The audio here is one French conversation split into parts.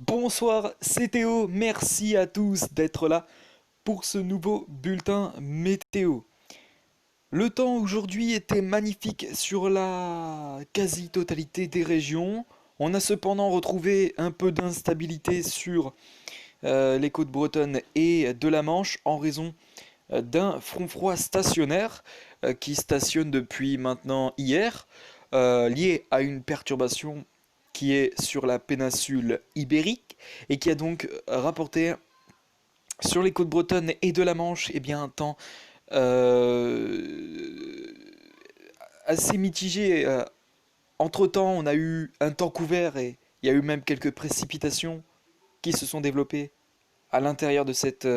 Bonsoir, c'est Théo, merci à tous d'être là pour ce nouveau bulletin météo. Le temps aujourd'hui était magnifique sur la quasi-totalité des régions. On a cependant retrouvé un peu d'instabilité sur les côtes bretonnes et de la Manche en raison d'un front froid stationnaire qui stationne depuis maintenant hier, lié à une perturbation qui est sur la péninsule ibérique et qui a donc rapporté sur les côtes bretonnes et de la Manche un temps euh, assez mitigé. Entre-temps, on a eu un temps couvert et il y a eu même quelques précipitations qui se sont développées à l'intérieur de cette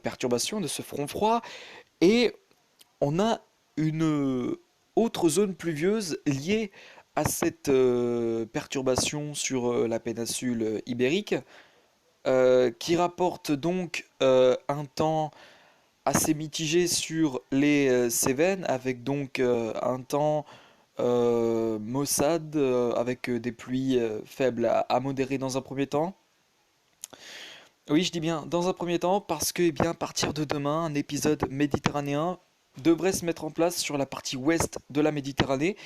perturbation, de ce front froid. Et on a une autre zone pluvieuse liée à cette perturbation sur la péninsule ibérique, qui rapporte donc un temps assez mitigé sur les Cévennes, avec donc un temps maussade, avec des pluies faibles à modérées dans un premier temps. Oui, je dis bien dans un premier temps parce que, à partir de demain, un épisode méditerranéen devrait se mettre en place sur la partie ouest de la Méditerranée.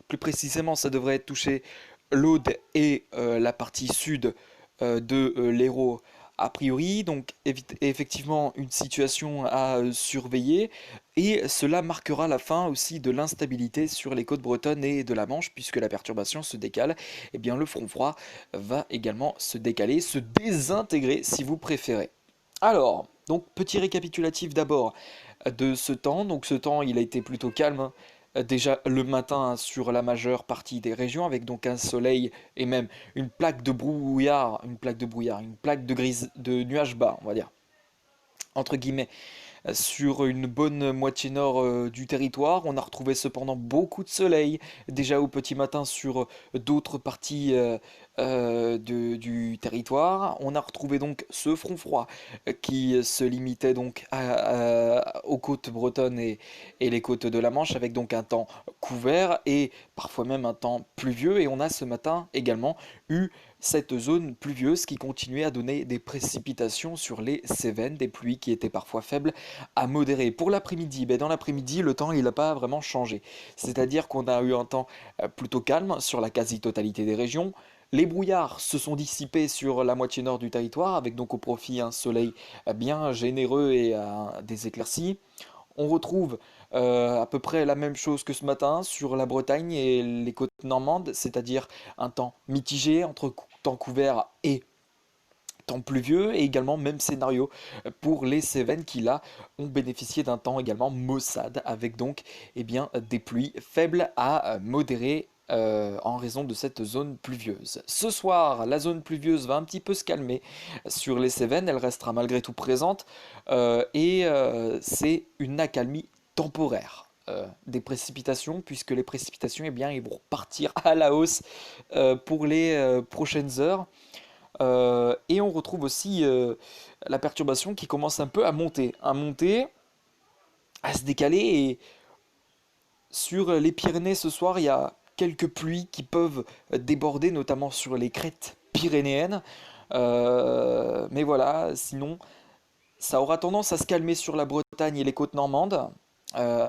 Plus précisément, ça devrait toucher l'Aude et la partie sud de l'Hérault a priori. Donc, effectivement, une situation à surveiller. Et cela marquera la fin aussi de l'instabilité sur les côtes bretonnes et de la Manche, puisque la perturbation se décale. Le front froid va également se décaler, se désintégrer si vous préférez. Alors, donc petit récapitulatif d'abord de ce temps. Donc ce temps, il a été plutôt calme, hein. Déjà le matin sur la majeure partie des régions, avec donc un soleil et même une plaque de grise, de nuages bas, on va dire, entre guillemets, sur une bonne moitié nord du territoire. On a retrouvé cependant beaucoup de soleil déjà au petit matin sur d'autres parties du territoire. On a retrouvé donc ce front froid qui se limitait donc aux côtes bretonnes et les côtes de la Manche, avec donc un temps couvert et parfois même un temps pluvieux. Et on a ce matin également eu cette zone pluvieuse qui continuait à donner des précipitations sur les Cévennes, des pluies qui étaient parfois faibles à modéré. Pour l'après-midi, dans l'après-midi, le temps il n'a pas vraiment changé. C'est-à-dire qu'on a eu un temps plutôt calme sur la quasi-totalité des régions. Les brouillards se sont dissipés sur la moitié nord du territoire, avec donc au profit un soleil bien généreux et des éclaircies. On retrouve à peu près la même chose que ce matin sur la Bretagne et les côtes normandes, c'est-à-dire un temps mitigé entre temps couvert et temps pluvieux, et également même scénario pour les Cévennes qui là ont bénéficié d'un temps également maussade, avec donc des pluies faibles à modérées en raison de cette zone pluvieuse. Ce soir, la zone pluvieuse va un petit peu se calmer sur les Cévennes, elle restera malgré tout présente c'est une accalmie temporaire. Des précipitations, puisque les précipitations ils vont partir à la hausse pour les prochaines heures. Et on retrouve aussi la perturbation qui commence un peu à se décaler. Et sur les Pyrénées ce soir, il y a quelques pluies qui peuvent déborder, notamment sur les crêtes pyrénéennes. Mais voilà, sinon, ça aura tendance à se calmer sur la Bretagne et les côtes normandes. Euh,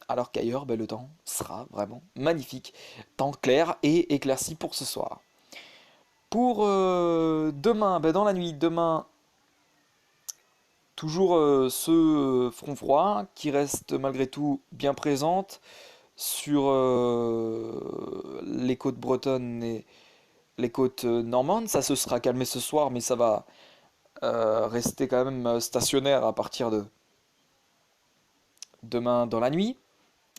alors qu'ailleurs, le temps sera vraiment magnifique. Temps clair et éclairci pour ce soir. Pour demain, dans la nuit, demain, toujours ce front froid qui reste malgré tout bien présente sur les côtes bretonnes et les côtes normandes. Ça se sera calmé ce soir, mais ça va rester quand même stationnaire à partir de demain dans la nuit,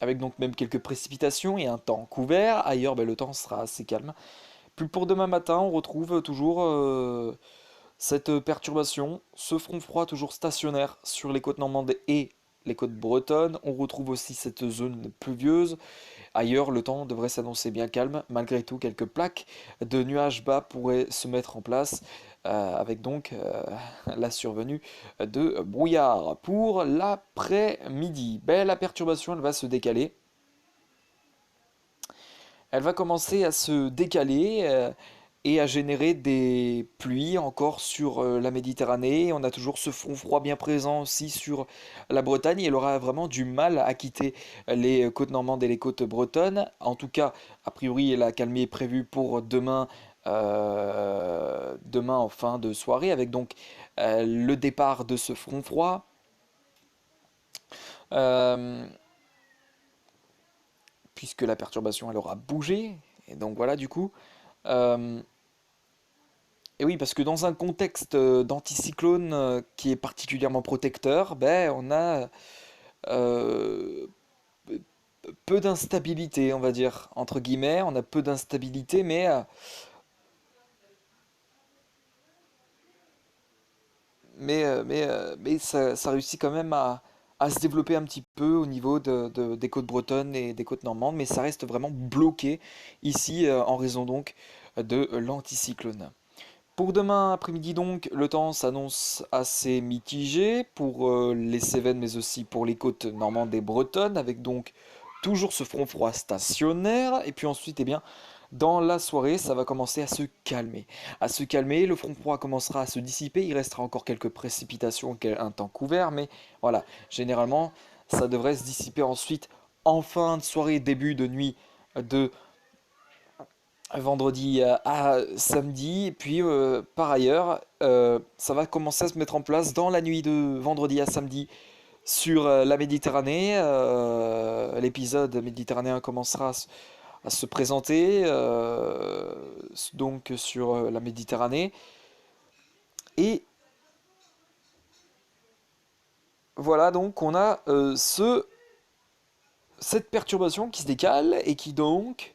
avec donc même quelques précipitations et un temps couvert. Ailleurs, le temps sera assez calme. Puis pour demain matin, on retrouve toujours cette perturbation, ce front froid toujours stationnaire sur les côtes normandes et les côtes bretonnes. On retrouve aussi cette zone pluvieuse. Ailleurs, le temps devrait s'annoncer bien calme. Malgré tout, quelques plaques de nuages bas pourraient se mettre en place, avec donc la survenue de brouillard. Pour l'après-midi, la perturbation elle va se décaler. elle va commencer à se décaler et à générer des pluies encore sur la Méditerranée. On a toujours ce front froid bien présent aussi sur la Bretagne. Elle aura vraiment du mal à quitter les côtes normandes et les côtes bretonnes. En tout cas, a priori, la calmie est prévue pour demain, demain en fin de soirée, avec donc le départ de ce front froid. Euh, Puisque la perturbation elle aura bougé. Et donc voilà du coup. Euh, et oui, parce que dans un contexte d'anticyclone qui est particulièrement protecteur, ben on a euh, peu d'instabilité, on va dire, entre guillemets. On a peu d'instabilité, mais ça réussit quand même à se développer un petit peu au niveau des côtes bretonnes et des côtes normandes, mais ça reste vraiment bloqué ici en raison donc de l'anticyclone. Pour demain après-midi donc, le temps s'annonce assez mitigé pour les Cévennes mais aussi pour les côtes normandes et bretonnes avec donc toujours ce front froid stationnaire et puis ensuite eh bien dans la soirée ça va commencer à se calmer. À se calmer, le front froid commencera à se dissiper, il restera encore quelques précipitations, un temps couvert mais voilà, généralement ça devrait se dissiper ensuite en fin de soirée, début de nuit de vendredi à samedi. Et puis par ailleurs, ça va commencer à se mettre en place dans la nuit de vendredi à samedi sur la Méditerranée. L'épisode méditerranéen commencera à se présenter donc sur la Méditerranée. Et voilà donc on a cette perturbation qui se décale et qui donc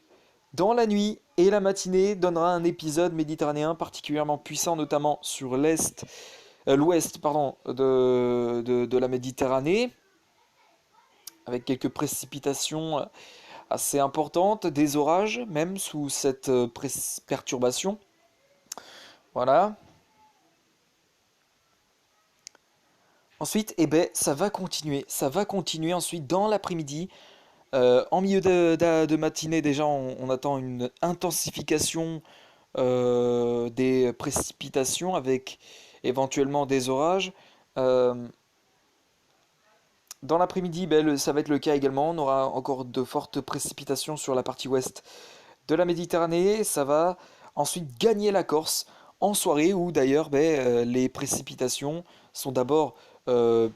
dans la nuit et la matinée donnera un épisode méditerranéen particulièrement puissant, notamment sur l'ouest pardon, de la Méditerranée, avec quelques précipitations assez importantes, des orages même sous cette perturbation. Voilà. Ensuite, eh ben, ça va continuer ensuite dans l'après-midi. En milieu de matinée, déjà, on attend une intensification des précipitations avec éventuellement des orages. Euh, Dans l'après-midi, ben, ça va être le cas également. On aura encore de fortes précipitations sur la partie ouest de la Méditerranée. Ça va ensuite gagner la Corse en soirée où d'ailleurs ben, les précipitations sont d'abord euh,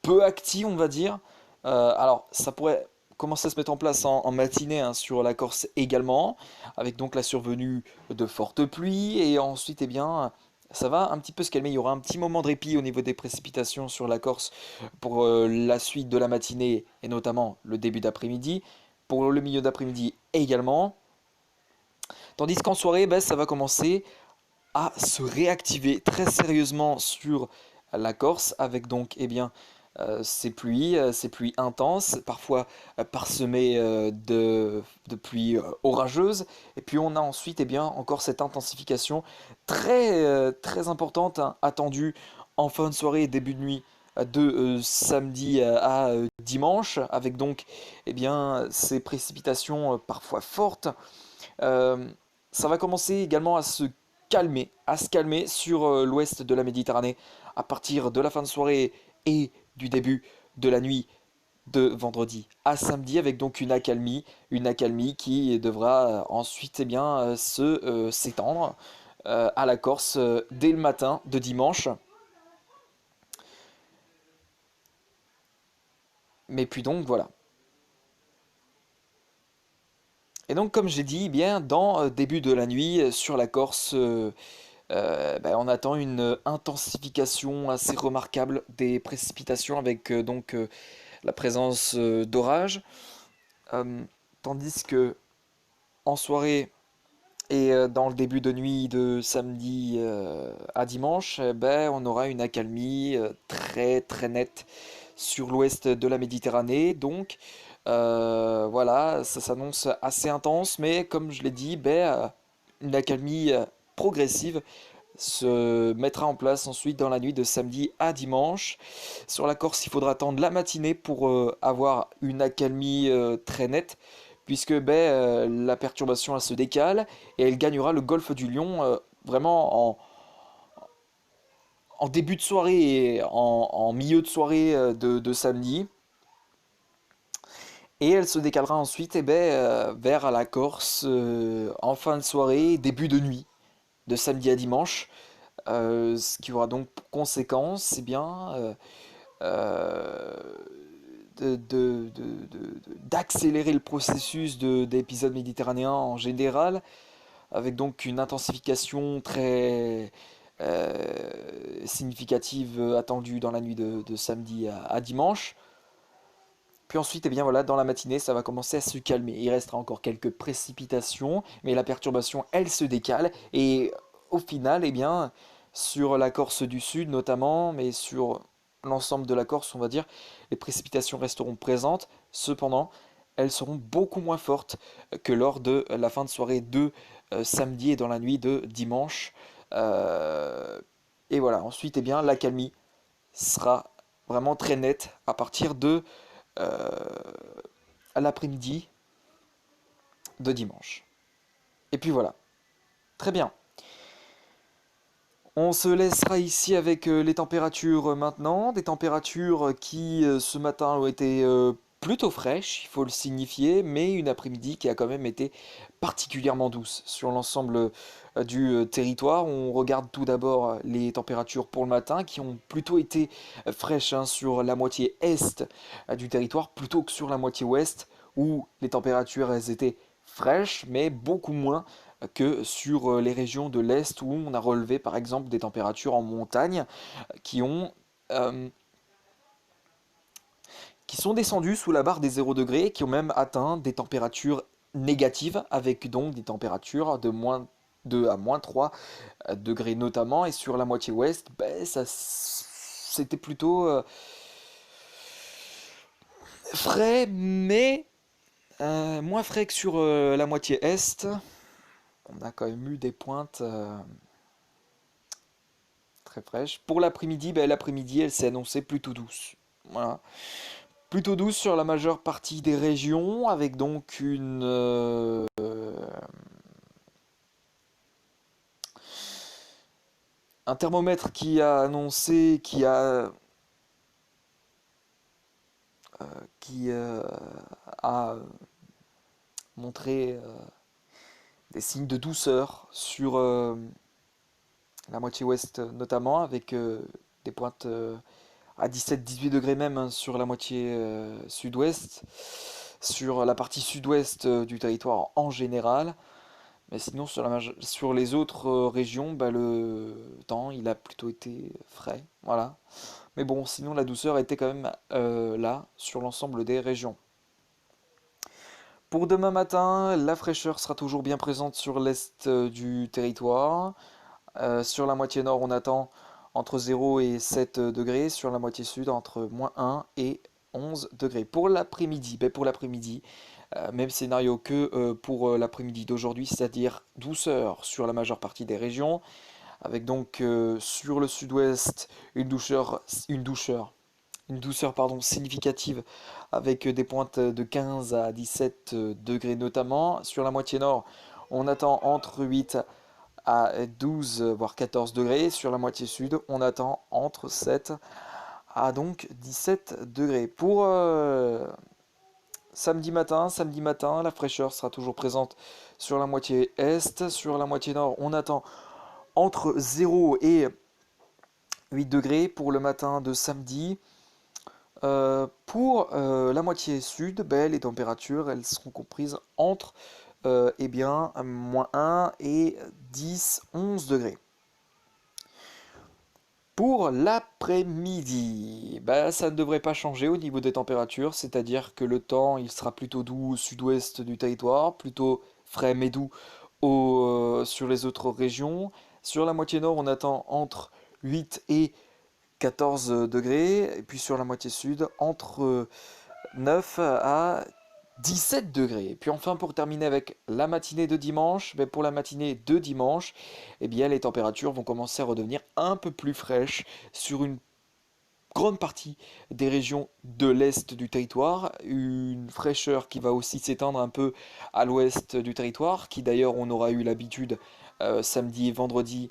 peu actives, on va dire. Alors, ça pourrait commencer à se mettre en place en matinée hein, sur la Corse également, avec donc la survenue de fortes pluies. Et ensuite, eh bien, ça va un petit peu se calmer. Il y aura un petit moment de répit au niveau des précipitations sur la Corse pour la suite de la matinée et notamment le début d'après-midi. Pour le milieu d'après-midi également. Tandis qu'en soirée, ben, ça va commencer à se réactiver très sérieusement sur la Corse avec donc eh bien, ces pluies intenses, parfois parsemées de pluies orageuses. Et puis on a ensuite eh bien, encore cette intensification très importante hein, attendue en fin de soirée et début de nuit de samedi à dimanche, avec donc eh bien, ces précipitations parfois fortes. Euh, Ça va commencer également à se calmer sur l'ouest de la Méditerranée à partir de la fin de soirée et du début de la nuit de vendredi à samedi avec donc une accalmie qui devra ensuite eh bien, s'étendre à la Corse dès le matin de dimanche. Mais puis donc voilà. Et donc comme j'ai dit, eh bien dans début de la nuit sur la Corse, ben, on attend une intensification assez remarquable des précipitations avec donc la présence d'orages. Euh, Tandis que en soirée et dans le début de nuit de samedi à dimanche, ben, on aura une accalmie très nette sur l'ouest de la Méditerranée. Donc voilà, ça s'annonce assez intense, mais comme je l'ai dit, ben, une accalmie progressive se mettra en place ensuite dans la nuit de samedi à dimanche. Sur la Corse, il faudra attendre la matinée pour avoir une accalmie très nette, puisque la perturbation elle se décale et elle gagnera le golfe du Lion vraiment en début de soirée et en milieu de soirée de samedi. Et elle se décalera ensuite vers la Corse en fin de soirée, début de nuit, de samedi à dimanche. Ce qui aura donc pour conséquence euh, d'accélérer le processus d'épisodes méditerranéens en général, avec donc une intensification très significative attendue dans la nuit de samedi à dimanche. Puis ensuite, voilà, dans la matinée, ça va commencer à se calmer. Il restera encore quelques précipitations, mais la perturbation, elle se décale. Et au final, sur la Corse du Sud notamment, mais sur l'ensemble de la Corse, on va dire, les précipitations resteront présentes. Cependant, elles seront beaucoup moins fortes que lors de la fin de soirée de samedi et dans la nuit de dimanche. Euh, et voilà, ensuite, l'accalmie sera vraiment très nette à partir de euh, à l'après-midi de dimanche. Et puis voilà, très bien. On se laissera ici avec les températures maintenant, des températures qui ce matin ont été plutôt fraîches, il faut le signifier, mais une après-midi qui a quand même été particulièrement douce sur l'ensemble du territoire. On regarde tout d'abord les températures pour le matin qui ont plutôt été fraîches sur la moitié est du territoire plutôt que sur la moitié ouest où les températures elles étaient fraîches mais beaucoup moins que sur les régions de l'Est où on a relevé par exemple des températures en montagne qui ont euh, qui sont descendues sous la barre des 0 degrés, qui ont même atteint des températures négatives, avec donc des températures de moins 2 à moins 3 degrés notamment, et sur la moitié ouest, ça c'était plutôt frais, mais moins frais que sur la moitié est. On a quand même eu des pointes très fraîches. Pour l'après-midi, l'après-midi, elle s'est annoncée plutôt douce. Voilà. Plutôt douce sur la majeure partie des régions, avec donc un thermomètre qui a annoncé, qui a montré des signes de douceur sur la moitié ouest notamment, avec des pointes à 17-18 degrés même sur la moitié sud-ouest, sur la partie sud-ouest du territoire en général. Mais sinon, sur les autres régions, le temps, il a plutôt été frais. Voilà. Mais bon, sinon, la douceur était quand même là sur l'ensemble des régions. Pour demain matin, la fraîcheur sera toujours bien présente sur l'est du territoire. Sur la moitié nord, on attend entre 0 et 7 degrés. Sur la moitié sud, entre moins 1 et 11 degrés. Pour l'après-midi, même scénario que pour l'après-midi d'aujourd'hui, c'est-à-dire douceur sur la majeure partie des régions, avec donc sur le sud-ouest une douceur significative avec des pointes de 15 à 17 degrés notamment. Sur la moitié nord, on attend entre 8 à 12 voire 14 degrés. Sur la moitié sud, on attend entre 7 à donc 17 degrés. Pour samedi matin, la fraîcheur sera toujours présente sur la moitié est. Sur la moitié nord, on attend entre 0 et 8 degrés pour le matin de samedi. Pour la moitié sud, les températures elles seront comprises entre moins 1 et 10-11 degrés. Pour l'après-midi, ça ne devrait pas changer au niveau des températures, c'est-à-dire que le temps il sera plutôt doux au sud-ouest du territoire, plutôt frais mais doux sur les autres régions. Sur la moitié nord, on attend entre 8 et 14 degrés, et puis sur la moitié sud, entre 9 à 17 degrés. Et puis enfin, pour terminer avec la matinée de dimanche, pour la matinée de dimanche, les températures vont commencer à redevenir un peu plus fraîches sur une grande partie des régions de l'est du territoire, une fraîcheur qui va aussi s'étendre un peu à l'ouest du territoire, qui d'ailleurs on aura eu l'habitude samedi et vendredi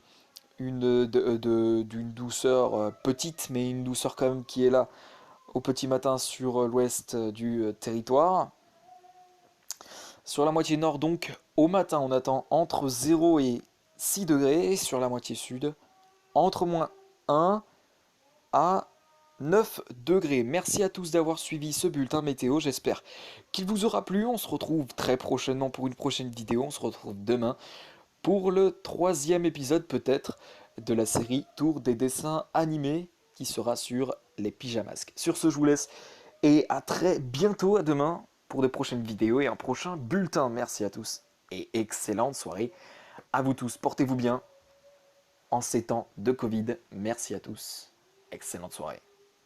d'une douceur petite, mais une douceur quand même qui est là au petit matin sur l'ouest du territoire. Sur la moitié nord donc, au matin on attend entre 0 et 6 degrés, sur la moitié sud, entre -1 à 9 degrés. Merci à tous d'avoir suivi ce bulletin météo, j'espère qu'il vous aura plu. On se retrouve très prochainement pour une prochaine vidéo, on se retrouve demain pour le 3e épisode peut-être de la série Tour des dessins animés qui sera sur les pyjamasques. Sur ce, je vous laisse et à très bientôt, à demain pour de prochaines vidéos et un prochain bulletin. Merci à tous et excellente soirée à vous tous. Portez-vous bien en ces temps de Covid. Merci à tous. Excellente soirée.